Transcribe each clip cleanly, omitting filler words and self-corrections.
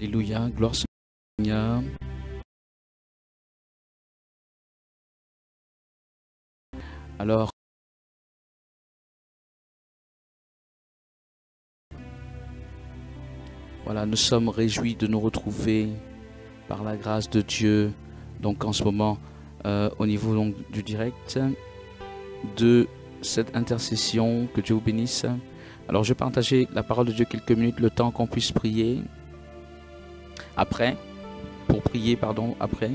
Alléluia, gloire au Seigneur. Alors, voilà, nous sommes réjouis de nous retrouver par la grâce de Dieu. Donc en ce moment, au niveau donc, du direct, de cette intercession, que Dieu vous bénisse. Alors je vais partager la parole de Dieu quelques minutes, le temps qu'on puisse prier. Après, après.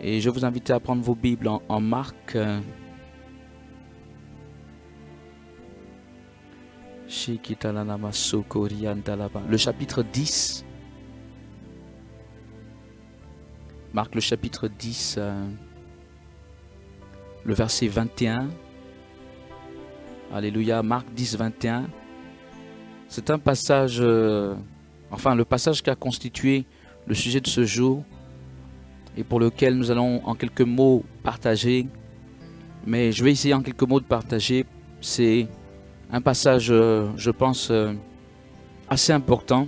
Et je vous invite à prendre vos Bibles en Marc. Le chapitre 10. Marc le chapitre 10, le verset 21. Alléluia, Marc 10, 21. C'est un passage, enfin le passage qui a constitué le sujet de ce jour et pour lequel nous allons en quelques mots partager. Mais je vais essayer en quelques mots de partager. C'est un passage, je pense, assez important.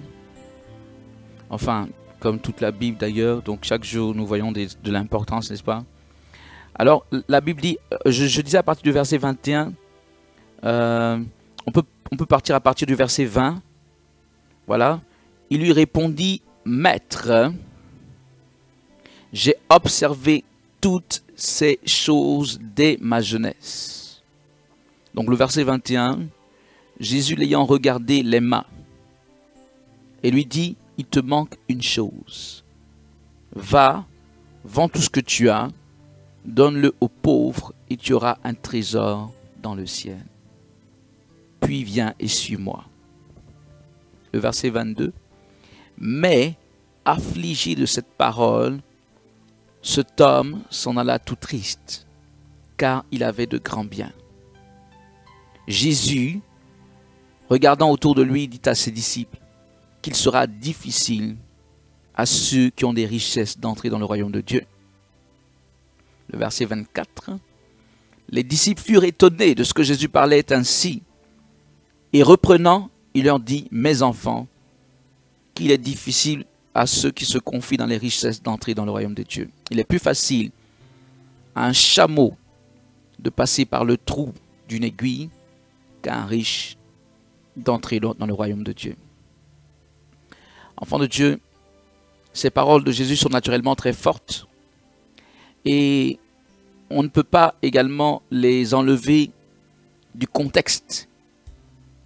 Enfin, comme toute la Bible d'ailleurs. Donc chaque jour, nous voyons de l'importance, n'est-ce pas? Alors, la Bible dit, je disais à partir du verset 21, on peut partir à partir du verset 20. Voilà. Il lui répondit, « Maître, j'ai observé toutes ces choses dès ma jeunesse. » Donc le verset 21, Jésus l'ayant regardé l'aima et lui dit, « Il te manque une chose. Va, vends tout ce que tu as, donne-le aux pauvres et tu auras un trésor dans le ciel. Puis viens et suis-moi. » Le verset 22. Mais, affligé de cette parole, cet homme s'en alla tout triste, car il avait de grands biens. Jésus, regardant autour de lui, dit à ses disciples qu'il sera difficile à ceux qui ont des richesses d'entrer dans le royaume de Dieu. Le verset 24. Les disciples furent étonnés de ce que Jésus parlait ainsi. Et reprenant, il leur dit, « Mes enfants, qu'il est difficile à ceux qui se confient dans les richesses d'entrer dans le royaume de Dieu. Il est plus facile à un chameau de passer par le trou d'une aiguille qu'à un riche d'entrer dans le royaume de Dieu. » Enfants de Dieu, ces paroles de Jésus sont naturellement très fortes et on ne peut pas également les enlever du contexte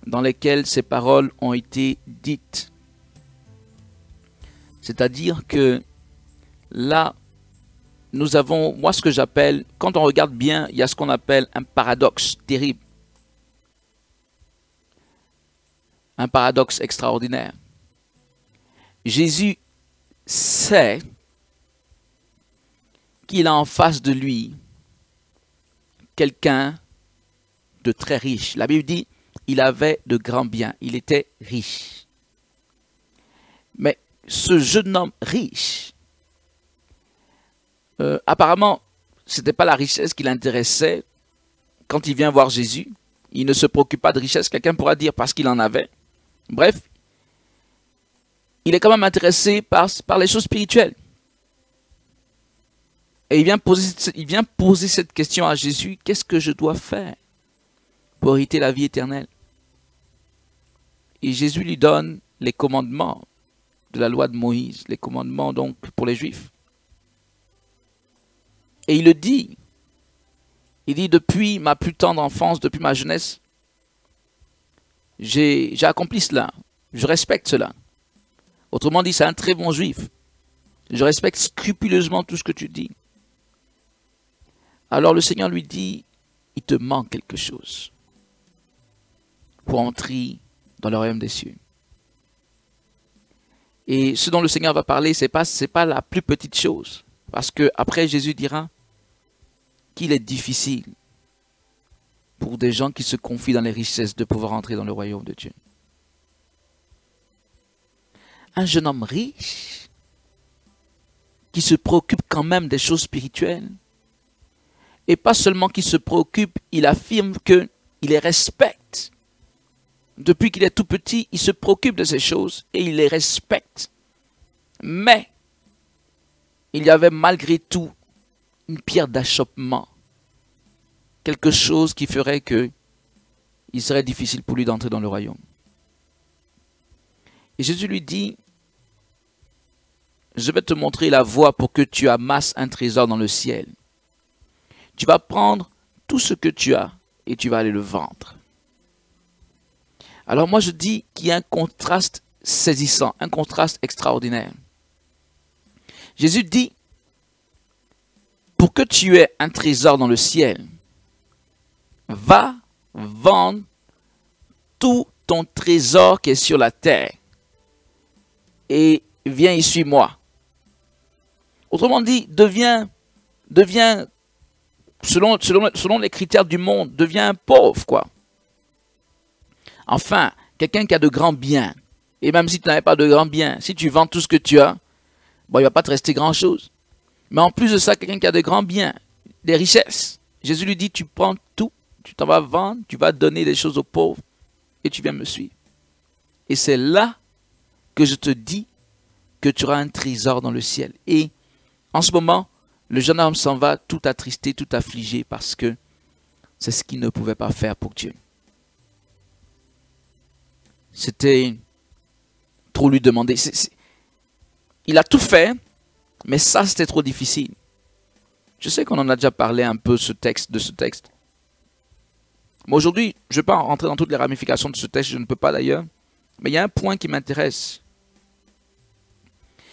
dans lequel ces paroles ont été dites. C'est-à-dire que là, nous avons, moi ce que j'appelle, quand on regarde bien, il y a ce qu'on appelle un paradoxe terrible. Un paradoxe extraordinaire. Jésus sait qu'il a en face de lui quelqu'un de très riche. La Bible dit, il avait de grands biens, il était riche. Mais ce jeune homme riche, apparemment, ce n'était pas la richesse qui l'intéressait. Quand il vient voir Jésus, il ne se préoccupe pas de richesse, quelqu'un pourra dire parce qu'il en avait. Bref, il est quand même intéressé par les choses spirituelles. Et il vient poser cette question à Jésus, qu'est-ce que je dois faire pour hériter la vie éternelle? Et Jésus lui donne les commandements de la loi de Moïse, les commandements donc pour les Juifs. Et il le dit, depuis ma plus tendre enfance, depuis ma jeunesse, j'ai accompli cela, je respecte cela. Autrement dit, c'est un très bon juif. Je respecte scrupuleusement tout ce que tu dis. Alors le Seigneur lui dit, il te manque quelque chose pour entrer dans le royaume des cieux. Et ce dont le Seigneur va parler, c'est pas la plus petite chose. Parce que après Jésus dira qu'il est difficile pour des gens qui se confient dans les richesses de pouvoir entrer dans le royaume de Dieu. Un jeune homme riche qui se préoccupe quand même des choses spirituelles. Et pas seulement qu'il se préoccupe, il affirme qu'il les respecte. Depuis qu'il est tout petit, il se préoccupe de ces choses et il les respecte. Mais, il y avait malgré tout une pierre d'achoppement. Quelque chose qui ferait qu'il serait difficile pour lui d'entrer dans le royaume. Et Jésus lui dit, je vais te montrer la voie pour que tu amasses un trésor dans le ciel. Tu vas prendre tout ce que tu as et tu vas aller le vendre. Alors moi je dis qu'il y a un contraste saisissant, un contraste extraordinaire. Jésus dit, pour que tu aies un trésor dans le ciel, va vendre tout ton trésor qui est sur la terre et viens et suis-moi. Autrement dit, deviens selon les critères du monde, deviens un pauvre, quoi. Enfin, quelqu'un qui a de grands biens, et même si tu n'avais pas de grands biens, si tu vends tout ce que tu as, bon, il ne va pas te rester grand-chose. Mais en plus de ça, quelqu'un qui a de grands biens, des richesses, Jésus lui dit, tu prends tout, tu t'en vas vendre, tu vas donner des choses aux pauvres, et tu viens me suivre. Et c'est là que je te dis que tu auras un trésor dans le ciel. Et en ce moment, le jeune homme s'en va tout attristé, tout affligé, parce que c'est ce qu'il ne pouvait pas faire pour Dieu. C'était trop lui demander. Il a tout fait, mais ça c'était trop difficile. Je sais qu'on en a déjà parlé un peu de ce texte. Mais aujourd'hui, je ne vais pas rentrer dans toutes les ramifications de ce texte, je ne peux pas d'ailleurs. Mais il y a un point qui m'intéresse.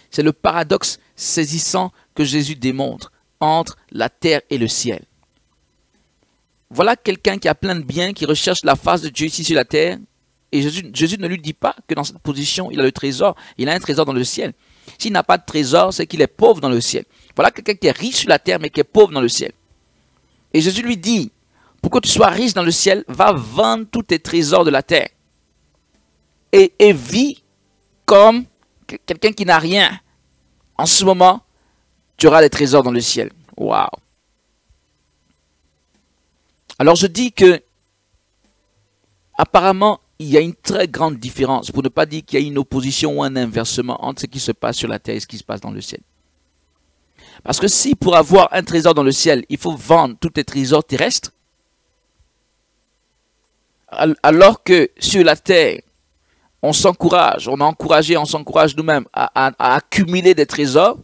C'est le paradoxe saisissant que Jésus démontre entre la terre et le ciel. Voilà quelqu'un qui a plein de biens, qui recherche la face de Dieu ici sur la terre. Et Jésus ne lui dit pas que dans cette position, il a le trésor. Il a un trésor dans le ciel. S'il n'a pas de trésor, c'est qu'il est pauvre dans le ciel. Voilà quelqu'un qui est riche sur la terre, mais qui est pauvre dans le ciel. Et Jésus lui dit, pour que tu sois riche dans le ciel, va vendre tous tes trésors de la terre. Et vis comme quelqu'un qui n'a rien. En ce moment, tu auras des trésors dans le ciel. Waouh! Alors je dis que, apparemment, il y a une très grande différence, pour ne pas dire qu'il y a une opposition ou un inversement entre ce qui se passe sur la terre et ce qui se passe dans le ciel. Parce que si pour avoir un trésor dans le ciel, il faut vendre tous tes trésors terrestres, alors que sur la terre, on s'encourage, on s'encourage nous-mêmes à accumuler des trésors.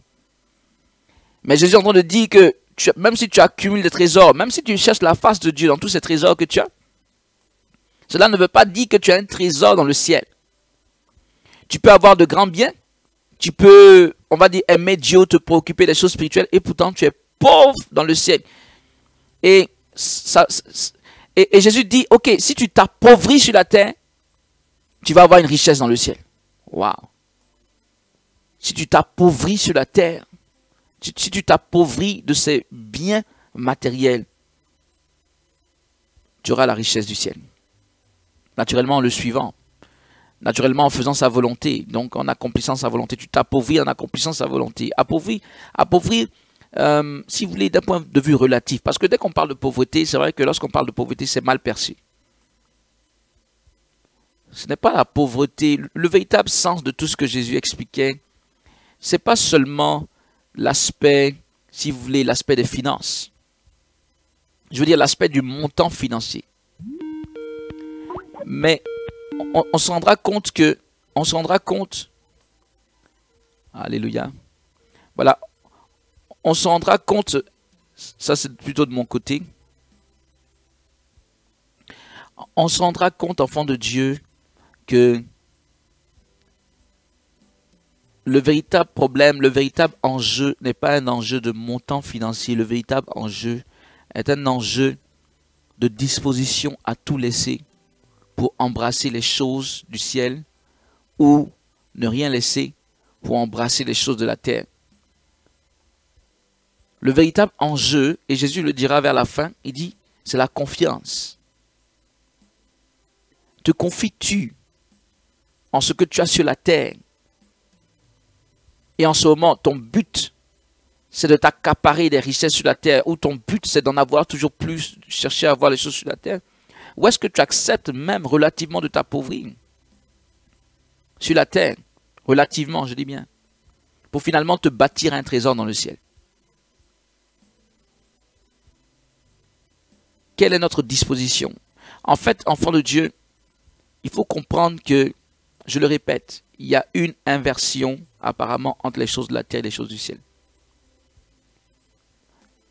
Mais Jésus est en train de dire que même si tu accumules des trésors, même si tu cherches la face de Dieu dans tous ces trésors que tu as, cela ne veut pas dire que tu as un trésor dans le ciel. Tu peux avoir de grands biens, tu peux, on va dire, aimer Dieu, te préoccuper des choses spirituelles, et pourtant tu es pauvre dans le ciel. Et Jésus dit, ok, si tu t'appauvris sur la terre, tu vas avoir une richesse dans le ciel. Waouh! Si tu t'appauvris sur la terre, si tu t'appauvris de ces biens matériels, tu auras la richesse du ciel. Naturellement en le suivant, naturellement en faisant sa volonté, donc en accomplissant sa volonté. Tu t'appauvris en accomplissant sa volonté. Appauvrir, si vous voulez, d'un point de vue relatif. Parce que dès qu'on parle de pauvreté, c'est vrai que lorsqu'on parle de pauvreté, c'est mal perçu. Ce n'est pas la pauvreté. Le véritable sens de tout ce que Jésus expliquait, ce n'est pas seulement l'aspect si vous voulez, l'aspect des finances. Je veux dire l'aspect du montant financier. Mais on se rendra compte que, alléluia, voilà, on se rendra compte, ça c'est plutôt de mon côté, on se rendra compte, enfant de Dieu, que le véritable problème, le véritable enjeu n'est pas un enjeu de montant financier. Le véritable enjeu est un enjeu de disposition à tout laisser pour embrasser les choses du ciel ou ne rien laisser pour embrasser les choses de la terre. Le véritable enjeu, et Jésus le dira vers la fin, il dit, c'est la confiance. Te confies-tu en ce que tu as sur la terre? Et en ce moment, ton but, c'est de t'accaparer des richesses sur la terre, ou ton but, c'est d'en avoir toujours plus, chercher à avoir les choses sur la terre? Ou est-ce que tu acceptes même relativement de t'appauvrir sur la terre, relativement, je dis bien, pour finalement te bâtir un trésor dans le ciel? Quelle est notre disposition? En fait, enfant de Dieu, il faut comprendre que, je le répète, il y a une inversion apparemment entre les choses de la terre et les choses du ciel.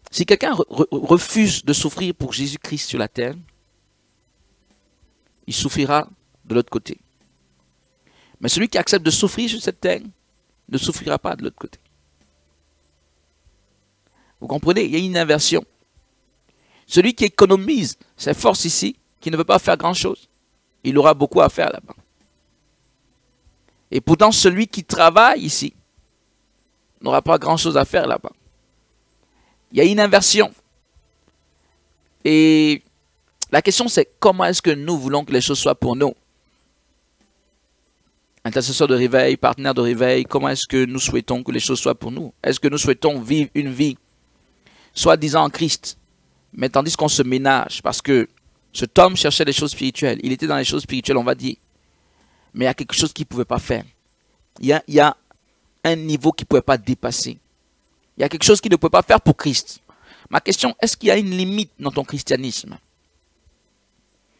Si quelqu'un refuse de souffrir pour Jésus-Christ sur la terre, il souffrira de l'autre côté. Mais celui qui accepte de souffrir sur cette terre ne souffrira pas de l'autre côté. Vous comprenez? Il y a une inversion. Celui qui économise ses forces ici, qui ne veut pas faire grand-chose, il aura beaucoup à faire là-bas. Et pourtant, celui qui travaille ici n'aura pas grand-chose à faire là-bas. Il y a une inversion. Et la question, c'est comment est-ce que nous voulons que les choses soient pour nous? Intercesseurs de réveil, partenaires de réveil, comment est-ce que nous souhaitons que les choses soient pour nous? Est-ce que nous souhaitons vivre une vie soi-disant en Christ, mais tandis qu'on se ménage? Parce que cet homme cherchait des choses spirituelles. Il était dans les choses spirituelles, on va dire. Mais il y a quelque chose qu'il ne pouvait pas faire. Il y a un niveau qu'il ne pouvait pas dépasser. Il y a quelque chose qu'il ne pouvait pas faire pour Christ. Ma question, est-ce qu'il y a une limite dans ton christianisme?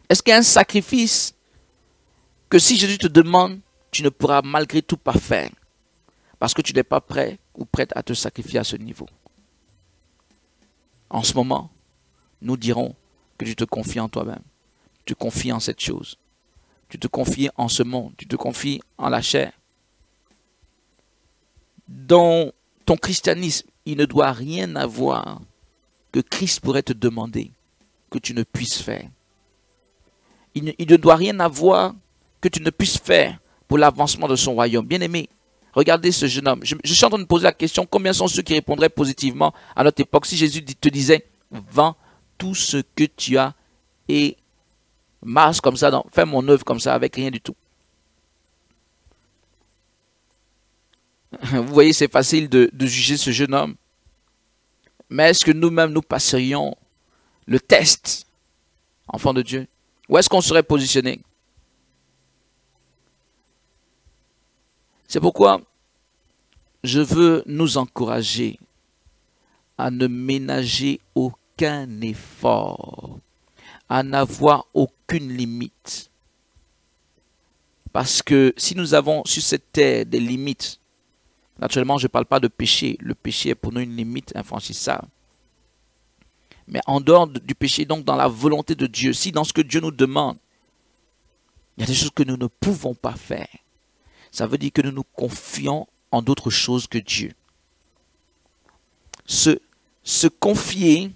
Est-ce qu'il y a un sacrifice que si Jésus te demande, tu ne pourras malgré tout pas faire? Parce que tu n'es pas prêt ou prête à te sacrifier à ce niveau. En ce moment, nous dirons que tu te confies en toi-même. Tu te confies en cette chose. Tu te confies en ce monde. Tu te confies en la chair. Dans ton christianisme, il ne doit rien avoir que Christ pourrait te demander que tu ne puisses faire. Il ne doit rien avoir que tu ne puisses faire pour l'avancement de son royaume. Bien-aimé, regardez ce jeune homme. Je suis en train de poser la question, combien sont ceux qui répondraient positivement à notre époque si Jésus te disait, vends tout ce que tu as et marche comme ça, fais mon œuvre comme ça avec rien du tout. Vous voyez, c'est facile de juger ce jeune homme. Mais est-ce que nous-mêmes, nous passerions le test, enfant de Dieu? Où est-ce qu'on serait positionné? C'est pourquoi je veux nous encourager à ne ménager aucun effort, à n'avoir aucune limite. Parce que si nous avons sur cette terre des limites, naturellement je ne parle pas de péché, le péché est pour nous une limite infranchissable. Mais en dehors du péché, donc dans la volonté de Dieu, si dans ce que Dieu nous demande, il y a des choses que nous ne pouvons pas faire, ça veut dire que nous nous confions en d'autres choses que Dieu. Se confier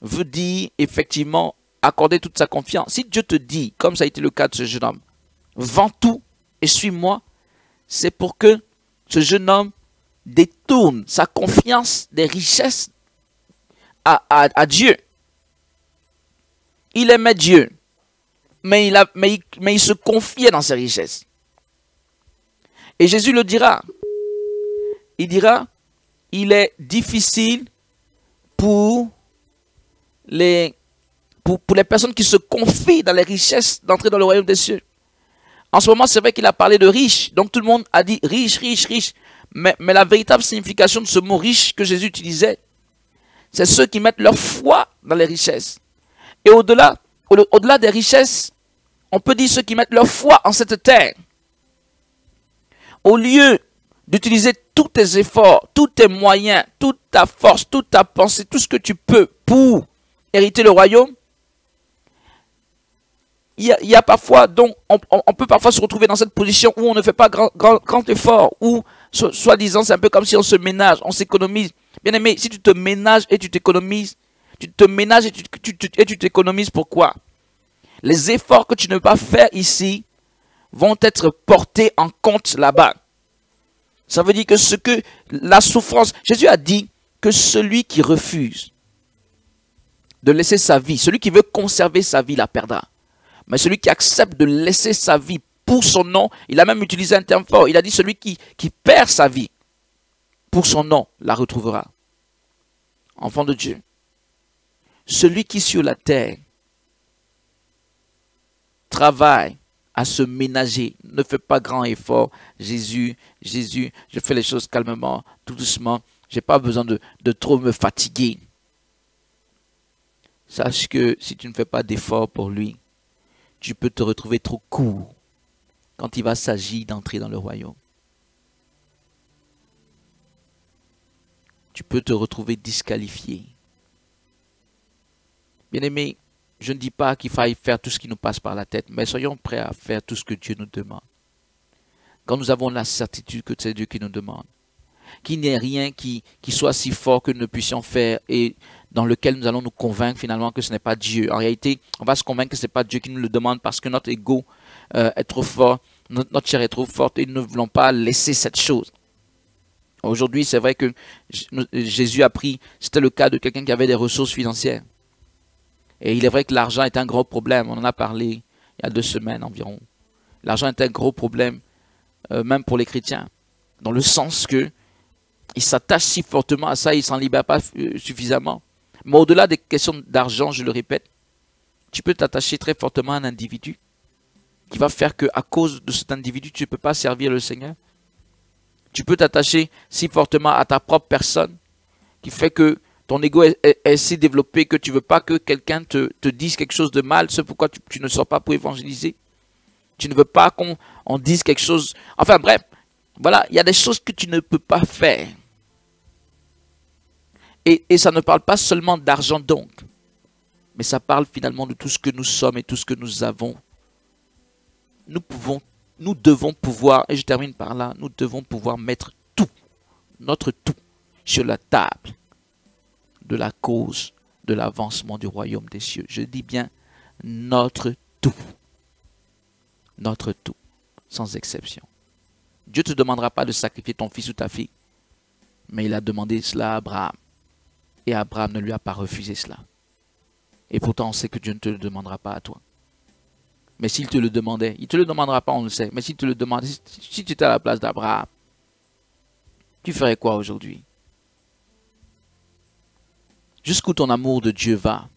veut dire effectivement accorder toute sa confiance. Si Dieu te dit, comme ça a été le cas de ce jeune homme, vends tout et suis-moi, c'est pour que ce jeune homme détourne sa confiance des richesses à Dieu. Il aimait Dieu, mais il se confiait dans ses richesses. Et Jésus le dira. Il dira, il est difficile pour les personnes qui se confient dans les richesses d'entrer dans le royaume des cieux. En ce moment, c'est vrai qu'il a parlé de riche. Donc tout le monde a dit riche, riche, riche. Mais la véritable signification de ce mot riche que Jésus utilisait, C'est ceux qui mettent leur foi dans les richesses. Et au-delà des richesses, on peut dire ceux qui mettent leur foi en cette terre. Au lieu d'utiliser tous tes efforts, tous tes moyens, toute ta force, toute ta pensée, tout ce que tu peux pour hériter le royaume, il y a parfois, donc, on peut parfois se retrouver dans cette position où on ne fait pas grand effort, où, soi-disant, c'est un peu comme si on se ménage, on s'économise. Bien aimé, si tu te ménages et tu t'économises, tu te ménages et tu t'économises, pourquoi? Les efforts que tu ne peux pas faire ici vont être portés en compte là-bas. Ça veut dire que la souffrance, Jésus a dit que celui qui refuse de laisser sa vie, celui qui veut conserver sa vie la perdra. Mais celui qui accepte de laisser sa vie pour son nom, il a même utilisé un terme fort. Il a dit celui qui perd sa vie pour son nom la retrouvera. Enfant de Dieu, celui qui sur la terre travaille à se ménager, ne fait pas grand effort. Jésus, je fais les choses calmement, tout doucement. Je n'ai pas besoin de trop me fatiguer. Sache que si tu ne fais pas d'effort pour lui, tu peux te retrouver trop court quand il va s'agir d'entrer dans le royaume. Tu peux te retrouver disqualifié. Bien-aimé, je ne dis pas qu'il faille faire tout ce qui nous passe par la tête, mais soyons prêts à faire tout ce que Dieu nous demande. Quand nous avons la certitude que c'est Dieu qui nous demande, qu'il n'y ait rien qui soit si fort que nous ne puissions faire et dans lequel nous allons nous convaincre finalement que ce n'est pas Dieu. En réalité, on va se convaincre que ce n'est pas Dieu qui nous le demande parce que notre ego est trop fort, notre chair est trop forte et nous ne voulons pas laisser cette chose. Aujourd'hui, c'est vrai que Jésus a pris, c'était le cas de quelqu'un qui avait des ressources financières. Et il est vrai que l'argent est un gros problème. On en a parlé il y a 2 semaines environ. L'argent est un gros problème, même pour les chrétiens. Dans le sens que ils s'attachent si fortement à ça, ils ne s'en libèrent pas suffisamment. Mais au-delà des questions d'argent, je le répète, tu peux t'attacher très fortement à un individu qui va faire qu'à cause de cet individu, tu ne peux pas servir le Seigneur. Tu peux t'attacher si fortement à ta propre personne qui fait que ton ego est si développé que tu ne veux pas que quelqu'un te dise quelque chose de mal. C'est pourquoi tu ne sors pas pour évangéliser. Tu ne veux pas qu'on dise quelque chose. Enfin bref, voilà, il y a des choses que tu ne peux pas faire. Et ça ne parle pas seulement d'argent donc, mais ça parle finalement de tout ce que nous sommes et tout ce que nous avons. Nous devons pouvoir, et je termine par là, nous devons pouvoir mettre tout, notre tout, sur la table de la cause de l'avancement du royaume des cieux. Je dis bien notre tout, sans exception. Dieu ne te demandera pas de sacrifier ton fils ou ta fille, mais il a demandé cela à Abraham. Et Abraham ne lui a pas refusé cela. Et pourtant, on sait que Dieu ne te le demandera pas à toi. Mais s'il te le demandait, il ne te le demandera pas, on le sait. Mais s'il te le demandait, si tu étais à la place d'Abraham, tu ferais quoi aujourd'hui? Jusqu'où ton amour de Dieu va?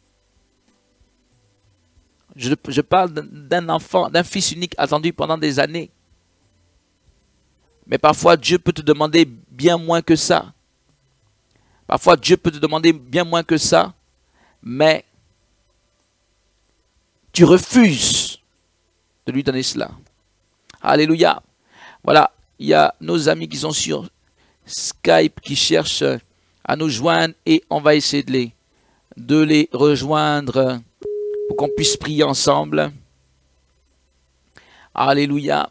Je parle d'un enfant, d'un fils unique attendu pendant des années. Mais parfois, Dieu peut te demander bien moins que ça. Parfois, Dieu peut te demander bien moins que ça, mais tu refuses de lui donner cela. Alléluia. Voilà, il y a nos amis qui sont sur Skype qui cherchent à nous joindre et on va essayer de les rejoindre pour qu'on puisse prier ensemble. Alléluia.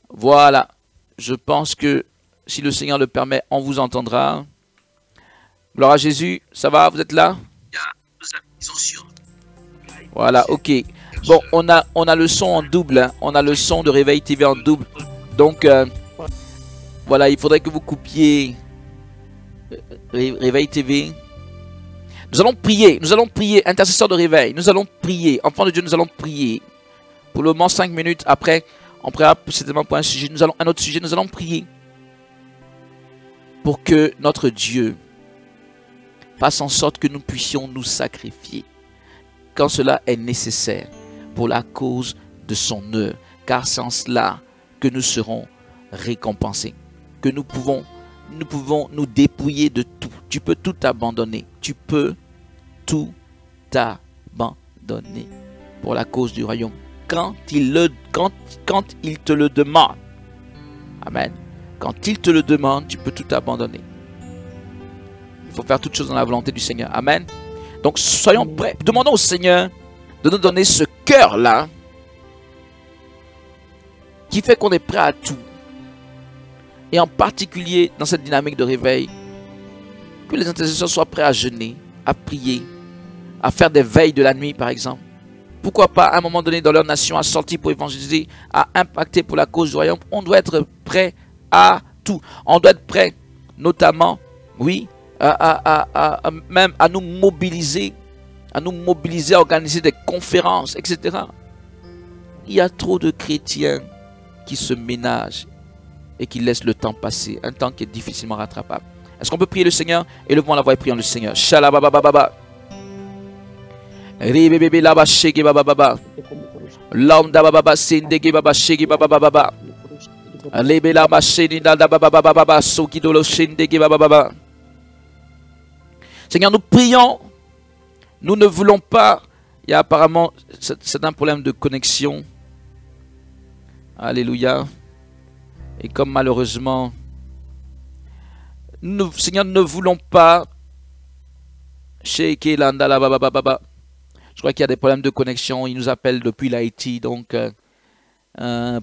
Voilà, je pense que si le Seigneur le permet, on vous entendra. Gloire à Jésus, ça va, vous êtes là? Voilà, ok. Bon, on a le son en double, hein. On a le son de Réveil TV en double. Donc, voilà, il faudrait que vous coupiez Réveil TV. Nous allons prier, intercesseur de réveil. Nous allons prier, enfants de Dieu, nous allons prier. Pour le moment, 5 minutes, après, on priera certainement pour un sujet. Un autre sujet, nous allons prier. Pour que notre Dieu fasse en sorte que nous puissions nous sacrifier quand cela est nécessaire pour la cause de son œuvre, car c'est en cela que nous serons récompensés, que nous pouvons nous dépouiller de tout. tu peux tout abandonner. Tu peux tout abandonner pour la cause du royaume. Quand il te le demande. Amen. Quand il te le demande, tu peux tout abandonner. Il faut faire toutes choses dans la volonté du Seigneur. Amen. Donc soyons prêts. Demandons au Seigneur de nous donner ce cœur-là qui fait qu'on est prêt à tout. Et en particulier dans cette dynamique de réveil, que les intercesseurs soient prêts à jeûner, à prier, à faire des veilles de la nuit par exemple. Pourquoi pas à un moment donné dans leur nation à sortir pour évangéliser, à impacter pour la cause du royaume. On doit être prêt à tout. On doit être prêt notamment, oui, même à nous mobiliser, à organiser des conférences, etc. Il y a trop de chrétiens qui se ménagent et qui laissent le temps passer, un temps qui est difficilement rattrapable. Est-ce qu'on peut prier le Seigneur? Et levons la voix et prions le Seigneur. Shalababababa. Ribébébé laba shege babababa. Lambda bababa sendege baba shege babababa. Lebe laba sheni dada babababa sokidolo shendege babababa. Seigneur, nous prions. Nous ne voulons pas. Il y a apparemment c'est un problème de connexion. Alléluia. Et comme malheureusement, nous, Seigneur, ne voulons pas. Sheke landa la babababa. Je crois qu'il y a des problèmes de connexion. Ils nous appellent depuis l'Haïti. Donc,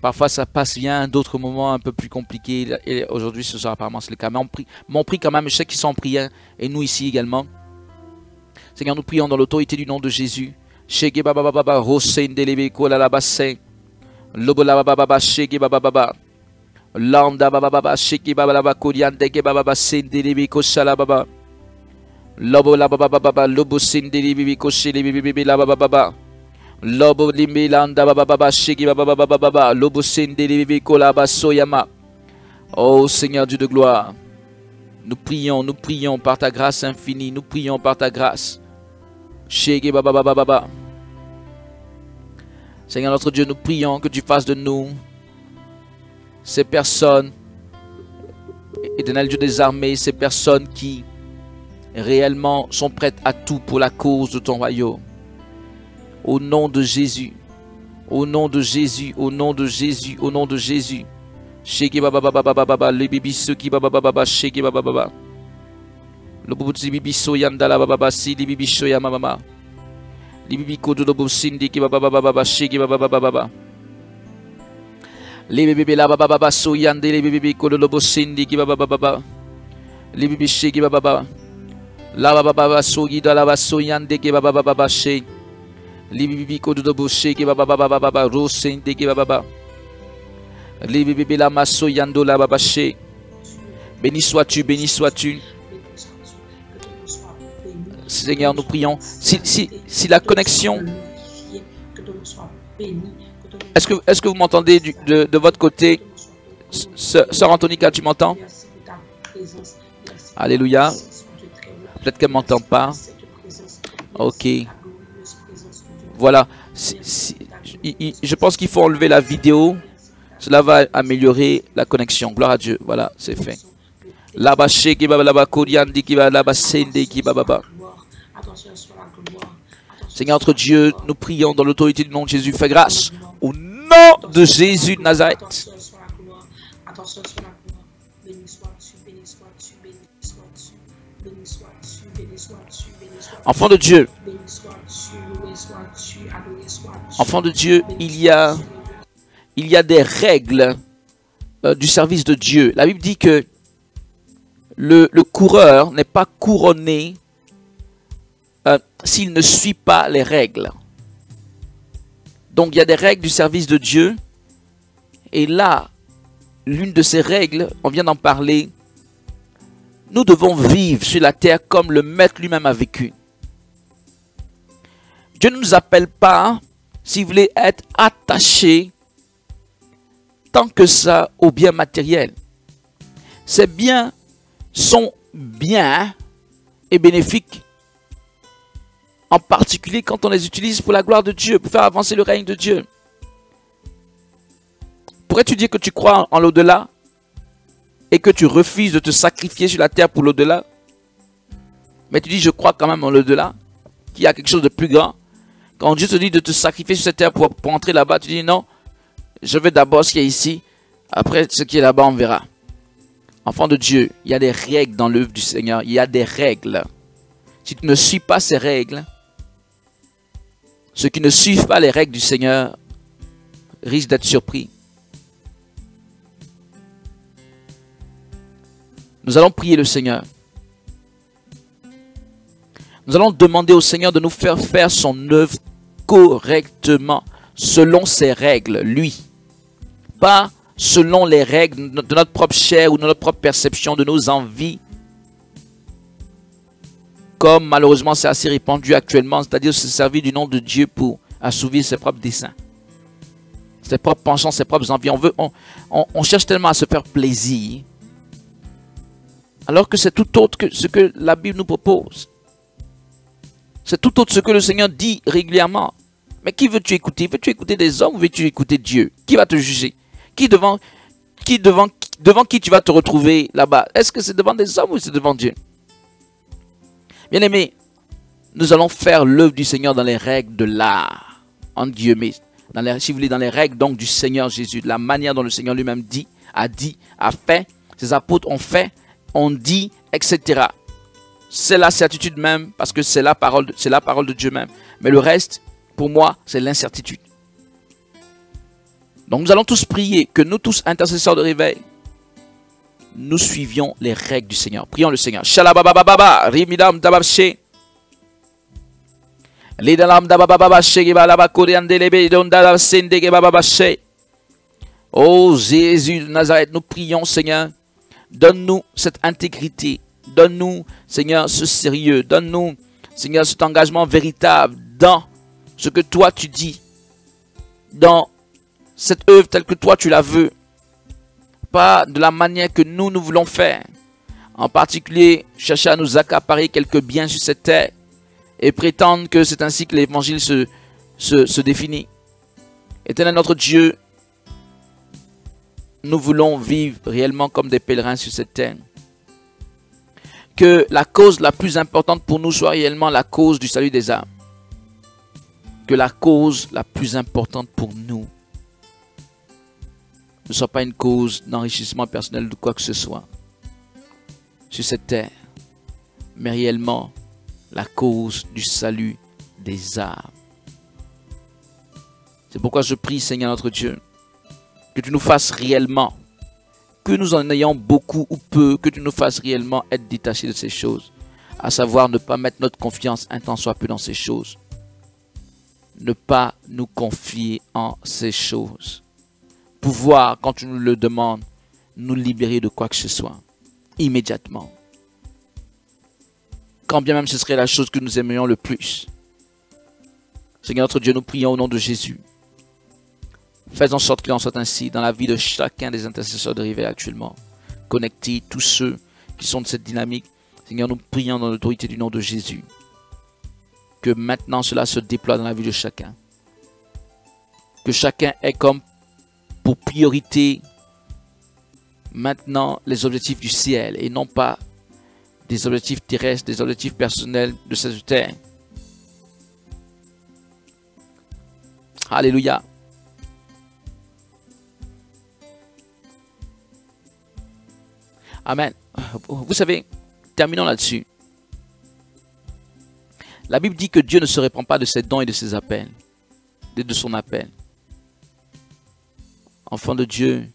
parfois, ça passe bien. D'autres moments un peu plus compliqués. Et aujourd'hui, ce soir, apparemment, c'est le cas. Mais on prie quand même. Je sais qu'ils sont en prière. Et nous ici également. Seigneur, nous prions dans l'autorité du nom de Jésus. Shege baba baba rosen delebe kola la bassin. Lobo la baba baba shege baba baba. Landa baba baba shege baba baba kodian dege baba baba sen delebe kosala baba. Lobo la baba baba lobo sindiri bibi koshili bibi la baba baba. Lobo limbi landa baba baba shigi baba baba baba lobo sindiri bibi kolaba soyama. Oh Seigneur Dieu de gloire, nous prions par ta grâce infinie, nous prions par ta grâce. Shigi baba baba baba. Seigneur notre Dieu, nous prions que tu fasses de nous ces personnes, Éternel Dieu des armées, ces personnes qui réellement sont prêtes à tout pour la cause de ton royaume. Au nom de Jésus. Au nom de Jésus. Au nom de Jésus. Au nom de Jésus. Sheke baba baba baba baba. Le bibi soki baba baba baba. Sheke baba baba. Le bubuti bibi soyanda la baba baba. Si li bibi soyama mama. Li bibi kodo lobo sindi ki baba baba baba. Sheke baba baba baba. Le bibi la baba baba soyande. Le bibi kodo lobo sindi ki baba baba baba. Le bibi sheke baba baba. La baba baba sogi da la baba soyande ki baba baba baba she. Li bibi kodo lobo sheke baba baba baba. Rosende ki baba baba. Li bibi la masoyando la baba she. Béni sois-tu, béni sois-tu. Seigneur, nous prions. Si la connexion... Est-ce que vous m'entendez de votre côté? Sœur Antonica, tu m'entends? Alléluia. Peut-être qu'elle ne m'entend pas. Ok. Voilà. Je pense qu'il faut enlever la vidéo. Cela va améliorer la connexion. Gloire à Dieu. Voilà, c'est fait. Seigneur notre Dieu, nous prions dans l'autorité du nom de Jésus. Fais grâce au nom de Jésus de Nazareth. Enfant de Dieu, il y a des règles du service de Dieu. La Bible dit que le coureur n'est pas couronné s'il ne suit pas les règles. Donc il y a des règles du service de Dieu. Et là, l'une de ces règles, on vient d'en parler, nous devons vivre sur la terre comme le Maître lui-même a vécu. Dieu ne nous appelle pas, si vous voulez, être attachés tant que ça aux biens matériels. Ces biens sont bien et bénéfiques, en particulier quand on les utilise pour la gloire de Dieu, pour faire avancer le règne de Dieu. Pourrais-tu dire que tu crois en l'au-delà et que tu refuses de te sacrifier sur la terre pour l'au-delà? Mais tu dis, je crois quand même en l'au-delà, qu'il y a quelque chose de plus grand. Quand Dieu te dit de te sacrifier sur cette terre pour entrer là-bas, tu dis non, je veux d'abord ce qui est ici, après ce qui est là-bas, on verra. Enfant de Dieu, il y a des règles dans l'œuvre du Seigneur, il y a des règles. Si tu ne suis pas ces règles, ceux qui ne suivent pas les règles du Seigneur risquent d'être surpris. Nous allons prier le Seigneur. Nous allons demander au Seigneur de nous faire faire son œuvre correctement, selon ses règles, lui. Pas selon les règles de notre propre chair ou de notre propre perception, de nos envies. Comme malheureusement c'est assez répandu actuellement, c'est-à-dire se servir du nom de Dieu pour assouvir ses propres desseins. Ses propres penchants, ses propres envies. On cherche tellement à se faire plaisir. Alors que c'est tout autre que ce que la Bible nous propose. C'est tout autre ce que le Seigneur dit régulièrement. Mais qui veux-tu écouter? Veux-tu écouter des hommes ou veux-tu écouter Dieu? Qui va te juger? Devant qui tu vas te retrouver là-bas? Est-ce que c'est devant des hommes ou c'est devant Dieu? Bien-aimés, nous allons faire l'œuvre du Seigneur dans les règles de l'art. En Dieu, mais si vous voulez, dans les règles donc du Seigneur Jésus, de la manière dont le Seigneur lui-même a fait, ses apôtres ont fait, ont dit, etc. C'est la certitude même, parce que c'est la parole de Dieu même. Mais le reste, pour moi, c'est l'incertitude. Donc nous allons tous prier, que nous tous, intercesseurs de réveil, nous suivions les règles du Seigneur. Prions le Seigneur. Shalababababa, rimidam dababshe. Lidalam dabababashe, gibalabakoriandelebe, dondalabsende, gibababashe. Oh Jésus de Nazareth, nous prions, Seigneur. Donne-nous cette intégrité. Donne-nous, Seigneur, ce sérieux. Donne-nous, Seigneur, cet engagement véritable dans ce que toi tu dis. Dans cette œuvre telle que toi tu la veux. Pas de la manière que nous voulons faire. En particulier, chercher à nous accaparer quelques biens sur cette terre et prétendre que c'est ainsi que l'évangile se définit. Éternel notre Dieu, nous voulons vivre réellement comme des pèlerins sur cette terre. Que la cause la plus importante pour nous soit réellement la cause du salut des âmes. Que la cause la plus importante pour nous ne soit pas une cause d'enrichissement personnel de quoi que ce soit sur cette terre, mais réellement la cause du salut des âmes. C'est pourquoi je prie, Seigneur notre Dieu, que tu nous fasses réellement, que nous en ayons beaucoup ou peu, que tu nous fasses réellement être détachés de ces choses, à savoir ne pas mettre notre confiance un tant soit peu dans ces choses, ne pas nous confier en ces choses. Pouvoir, quand tu nous le demandes, nous libérer de quoi que ce soit, immédiatement. Quand bien même ce serait la chose que nous aimerions le plus. Seigneur notre Dieu, nous prions au nom de Jésus. Fais en sorte qu'il en soit ainsi dans la vie de chacun des intercesseurs de réveil actuellement. Connectés, tous ceux qui sont de cette dynamique. Seigneur, nous prions dans l'autorité du nom de Jésus. Que maintenant cela se déploie dans la vie de chacun. Que chacun ait comme pour priorité maintenant les objectifs du ciel et non pas des objectifs terrestres, des objectifs personnels de cette terre. Alléluia. Amen. Vous savez, terminons là-dessus. La Bible dit que Dieu ne se répand pas de ses dons et de ses appels, de son appel. Enfant de Dieu,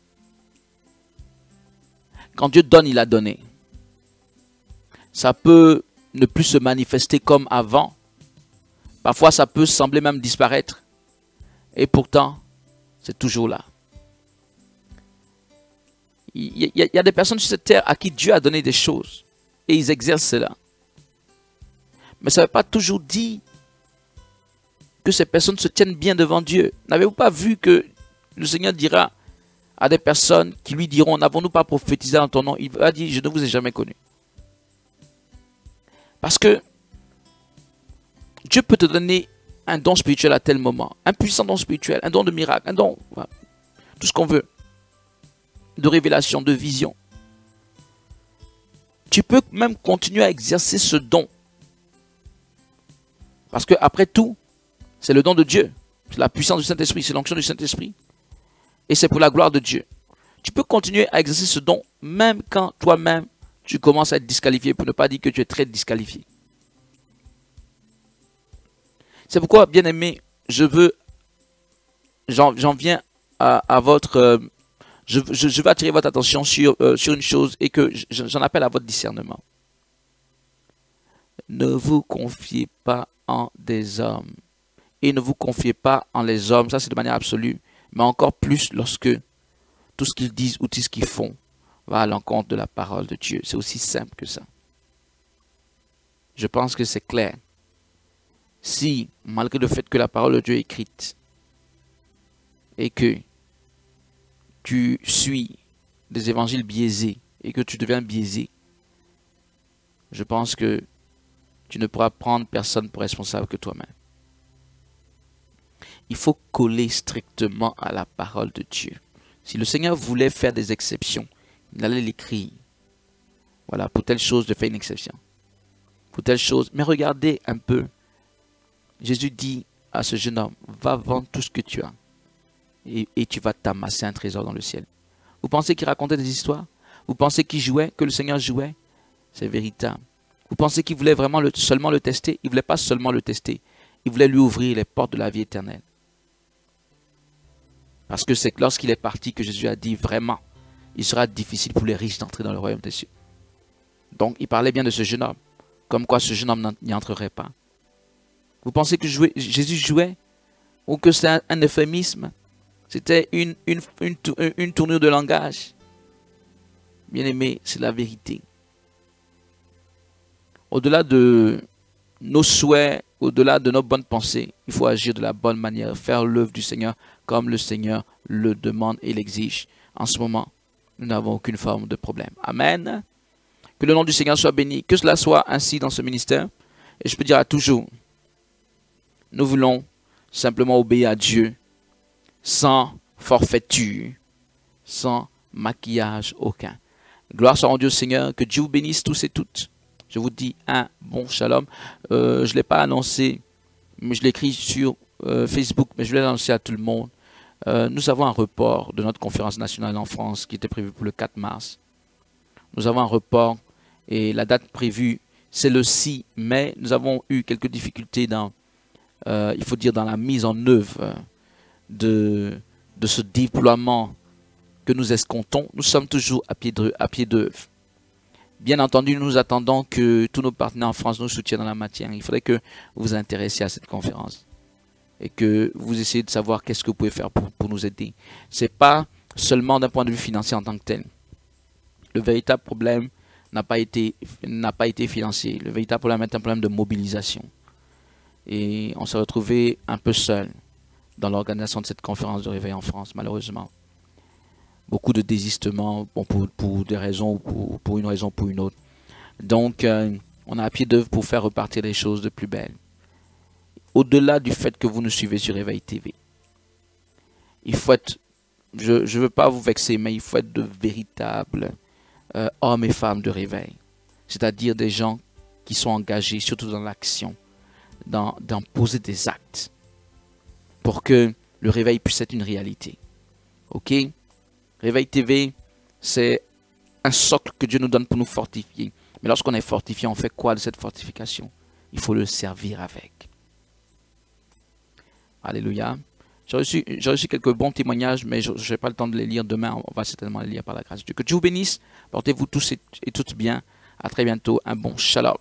quand Dieu donne, il a donné. Ça peut ne plus se manifester comme avant. Parfois, ça peut sembler même disparaître. Et pourtant, c'est toujours là. Il y a des personnes sur cette terre à qui Dieu a donné des choses. Et ils exercent cela. Mais ça ne veut pas toujours dire que ces personnes se tiennent bien devant Dieu. N'avez-vous pas vu que le Seigneur dira à des personnes qui lui diront, n'avons-nous pas prophétisé en ton nom? Il va dire, je ne vous ai jamais connu. Parce que Dieu peut te donner un don spirituel à tel moment, un puissant don spirituel, un don de miracle, un don, voilà, tout ce qu'on veut, de révélation, de vision. Tu peux même continuer à exercer ce don Parce que après tout, c'est le don de Dieu. C'est la puissance du Saint-Esprit, c'est l'onction du Saint-Esprit. Et c'est pour la gloire de Dieu. Tu peux continuer à exercer ce don même quand toi-même, tu commences à être disqualifié, pour ne pas dire que tu es très disqualifié. C'est pourquoi, bien aimé, j'en viens à votre... je vais attirer votre attention sur une chose et que j'en appelle à votre discernement. Ne vous confiez pas en des hommes. Et ne vous confiez pas en les hommes, ça c'est de manière absolue, mais encore plus lorsque tout ce qu'ils disent ou tout ce qu'ils font va à l'encontre de la parole de Dieu. C'est aussi simple que ça. Je pense que c'est clair. Si, malgré le fait que la parole de Dieu est écrite et que tu suis des évangiles biaisés et que tu deviens biaisé, je pense que tu ne pourras prendre personne pour responsable que toi-même. Il faut coller strictement à la parole de Dieu. Si le Seigneur voulait faire des exceptions, il allait l'écrire. Voilà, pour telle chose, de faire une exception. Pour telle chose. Mais regardez un peu. Jésus dit à ce jeune homme, va vendre tout ce que tu as. Et tu vas t'amasser un trésor dans le ciel. Vous pensez qu'il racontait des histoires? Vous pensez qu'il jouait, que le Seigneur jouait? C'est véritable. Vous pensez qu'il voulait vraiment seulement le tester? Il ne voulait pas seulement le tester. Il voulait lui ouvrir les portes de la vie éternelle. Parce que c'est lorsqu'il est parti que Jésus a dit vraiment, il sera difficile pour les riches d'entrer dans le royaume des cieux. Donc il parlait bien de ce jeune homme. Comme quoi ce jeune homme n'y entrerait pas. Vous pensez que Jésus jouait? Ou que c'est un euphémisme? C'était une tournure de langage? Bien aimé, c'est la vérité. Au-delà de nos souhaits, au-delà de nos bonnes pensées, il faut agir de la bonne manière, faire l'œuvre du Seigneur comme le Seigneur le demande et l'exige. En ce moment, nous n'avons aucune forme de problème. Amen. Que le nom du Seigneur soit béni, que cela soit ainsi dans ce ministère. Et je peux dire à toujours, nous voulons simplement obéir à Dieu sans forfaiture, sans maquillage aucun. Gloire soit en Dieu Seigneur, que Dieu vous bénisse tous et toutes. Je vous dis un bon shalom. Je ne l'ai pas annoncé, mais je l'ai écrit sur Facebook, mais je l'ai annoncé à tout le monde. Nous avons un report de notre conférence nationale en France qui était prévue pour le 4 mars. Nous avons un report et la date prévue, c'est le 6 mai. Nous avons eu quelques difficultés dans, il faut dire, dans la mise en œuvre de ce déploiement que nous escomptons. Nous sommes toujours à pied d'œuvre. Bien entendu, nous attendons que tous nos partenaires en France nous soutiennent dans la matière. Il faudrait que vous vous intéressiez à cette conférence et que vous essayez de savoir qu'est-ce que vous pouvez faire pour nous aider. Ce n'est pas seulement d'un point de vue financier en tant que tel. Le véritable problème n'a pas été financier. Le véritable problème est un problème de mobilisation. Et on s'est retrouvé un peu seul dans l'organisation de cette conférence de réveil en France, malheureusement. Beaucoup de désistements, bon, pour des raisons, pour une raison ou pour une autre. Donc, on a à pied d'œuvre pour faire repartir les choses de plus belle. Au-delà du fait que vous nous suivez sur Réveil TV, il faut être, je ne veux pas vous vexer, mais il faut être de véritables hommes et femmes de réveil. C'est-à-dire des gens qui sont engagés, surtout dans l'action, dans poser des actes, pour que le réveil puisse être une réalité. Ok? Réveil TV, c'est un socle que Dieu nous donne pour nous fortifier. Mais lorsqu'on est fortifié, on fait quoi de cette fortification? Il faut le servir avec. Alléluia. J'ai reçu quelques bons témoignages, mais je n'ai pas le temps de les lire. Demain, on va certainement les lire par la grâce de Dieu. Que Dieu vous bénisse. Portez-vous tous et toutes bien. À très bientôt. Un bon shalom.